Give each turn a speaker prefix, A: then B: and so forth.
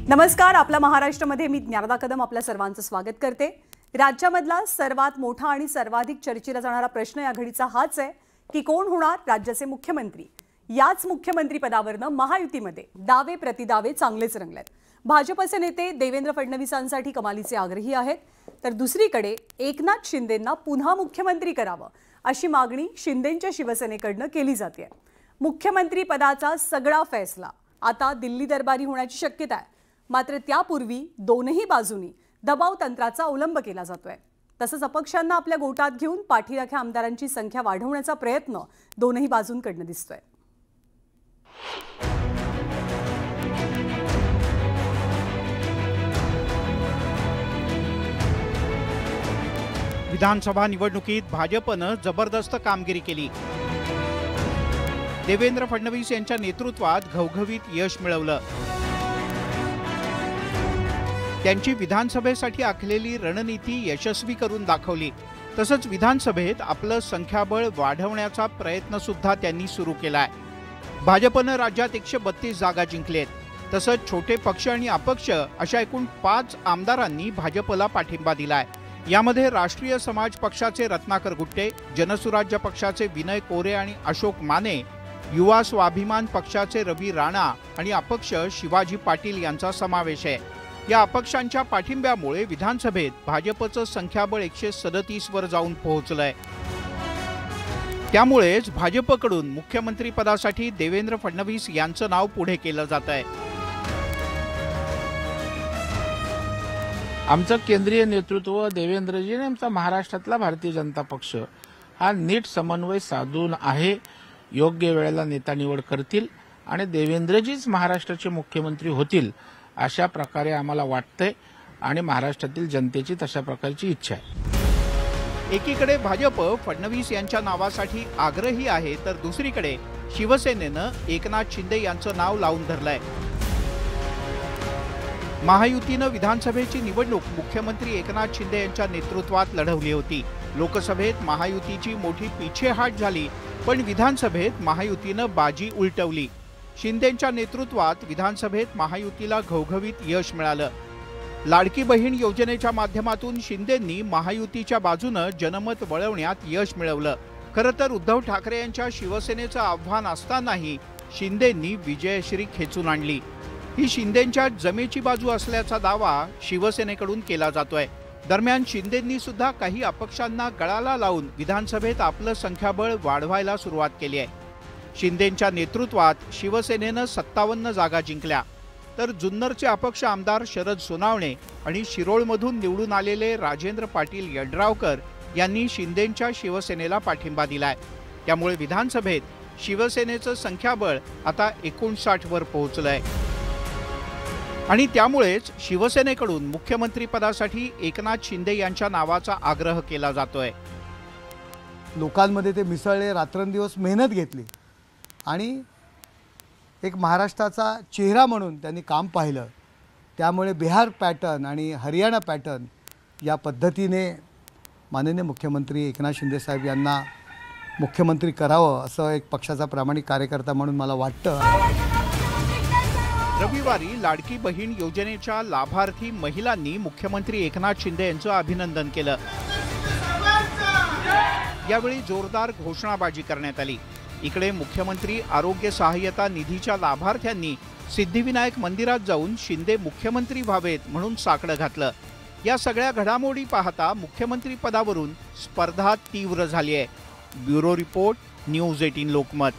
A: नमस्कार, आपला महाराष्ट्रामध्ये मी ज्ञानदा कदम आपल्या सर्वांचं स्वागत करते। राज्यामधला सर्वात मोठा आणि सर्वाधिक चर्चेला जाणारा प्रश्न या घडीचा हाच आहे की कोण होणार राज्याचे मुख्यमंत्री। याच मुख्यमंत्री पदावरनं महायुतीमध्ये दावे प्रतिदावे चांगलेच रंगलेत। भाजपचे नेते देवेंद्र फडणवीसांसाठी कमालीचे आग्रही आहेत, तर दुसरीकडे एकनाथ शिंदेंना पुन्हा मुख्यमंत्री करावं अशी मागणी शिंदेंच्या शिवसेनेकडनं केली जाते। मुख्यमंत्री पदाचा सगळा फैसला आता दिल्ली दरबारी होण्याची शक्यता आहे, मात्र त्यापूर्वी दोनही बाजूंनी दबाव तंत्राचा अवलंब केला जातोय। तसंच अपक्षांना आपल्या गोटात घेऊन पाठीराख्या आमदारांची संख्या वाढवण्याचा प्रयत्न दोनही बाजूंकडनं दिसतोय।
B: विधानसभा निवडणुकीत भाजपनं जबरदस्त कामगिरी केली। देवेंद्र फडणवीस यांच्या नेतृत्वात घवघवीत यश मिळवलं। त्यांची विधानसभेसाठी आखलेली रणनीती यशस्वी करून दाखवली। तसंच विधानसभेत आपलं संख्याबळ वाढवण्याचा प्रयत्न सुद्धा त्यांनी सुरू केलाय। भाजपनं राज्यात 132 जागा जिंकलेत। तसंच छोटे पक्ष आणि अपक्ष अशा एकूण 5 आमदारांनी भाजपला पाठिंबा दिलाय। यामध्ये राष्ट्रीय समाज पक्षाचे रत्नाकर गुट्टे, जनसुराज्य पक्षाचे विनय कोरे आणि अशोक माने, युवा स्वाभिमान पक्षाचे रवी राणा आणि अपक्ष शिवाजी पाटील यांचा समावेश आहे। या अपक्षांच्या पाठिंब्यामुळे विधानसभेत भाजपचं संख्याबळ 137 वर जाऊन पोहोचलंय। त्यामुळेच भाजपकडून मुख्यमंत्री पदासाठी देवेंद्र फडणवीस यांचं नाव पुढे केलं जात आहे।
C: आमचं केंद्रीय नेतृत्व देवेंद्रजी आणि आमचा महाराष्ट्रातला भारतीय जनता पक्ष हा नीट समन्वय साधून आहे। योग्य वेळेला नेता निवड करतील आणि देवेंद्रजीच महाराष्ट्राचे मुख्यमंत्री होतील अशा प्रकारे आम्हाला वाटतंय आणि महाराष्ट्रातील जनतेची तशा प्रकारची इच्छा आहे।
B: एकीकडे भाजप फडणवीस यांच्या नावासाठी आग्रही आहे, तर दुसरीकडे शिवसेनेनं एकनाथ शिंदे यांचं नाव लावून धरलंय। महायुतीनं विधानसभेची निवडणूक मुख्यमंत्री एकनाथ शिंदे यांच्या नेतृत्वात लढवली होती। लोकसभेत महायुतीची मोठी पिछेहाट झाली, पण विधानसभेत महायुतीनं बाजी उलटवली। शिंदेंच्या नेतृत्वात विधानसभेत महायुतीला घवघवीत यश मिळालं। लाडकी बहीण योजनेच्या माध्यमातून शिंदेंनी महायुतीच्या बाजूनं जनमत वळवण्यात यश मिळवलं। खरं तर उद्धव ठाकरे यांच्या शिवसेनेचं आव्हान असतानाही शिंदेंनी विजयश्री खेचून आणली। ही शिंदेंच्या जमेची बाजू असल्याचा दावा शिवसेनेकडून केला जातोय। दरम्यान शिंदेंनी सुद्धा काही अपक्षांना गळाला लावून विधानसभेत आपलं संख्याबळ वाढवायला सुरुवात केली आहे। शिंदेंच्या नेतृत्वात शिवसेनेनं 57 जागा जिंकल्या, तर जुन्नरचे अपक्ष आमदार शरद सोनावणे आणि शिरोळमधून निवडून आलेले राजेंद्र पाटील यड्रावकर यांनी शिंदेंच्या शिवसेनेला पाठिंबा दिलाय। त्यामुळे विधानसभेत शिवसेनेचं संख्याबळ आता 59 वर पोहोचलंय आणि त्यामुळेच शिवसेनेकडून मुख्यमंत्री पदासाठी एकनाथ शिंदे यांच्या नावाचा आग्रह केला जातोय।
D: लोकांमध्ये ते मिसळले, रात्रंदिवस मेहनत घेतली आणि एक महाराष्ट्राचा चेहरा म्हणून त्यांनी काम पाहिलं। त्यामुळे बिहार पॅटर्न आणि हरियाणा पॅटर्न या पद्धतीने माननीय मुख्यमंत्री एकनाथ शिंदे साहेब यांना मुख्यमंत्री करावं असं एक पक्षाचा प्रामाणिक कार्यकर्ता म्हणून मला वाटतं।
B: रविवारी लाडकी बहीण योजनेच्या लाभार्थी महिलांनी मुख्यमंत्री एकनाथ शिंदे यांचं अभिनंदन केलं। यावेळी जोरदार घोषणाबाजी करण्यात आली। इकडे मुख्यमंत्री आरोग्य सहाय्यता निधीच्या लाभार्थ्यांनी सिद्धिविनायक मंदिरात जाऊन शिंदे मुख्यमंत्री व्हावेत म्हणून साकडं घातलं। या सगळ्या घडामोडी पाहता मुख्यमंत्री पदावरून स्पर्धा तीव्र झाली आहे। Bureau report, news 18 Lokmat.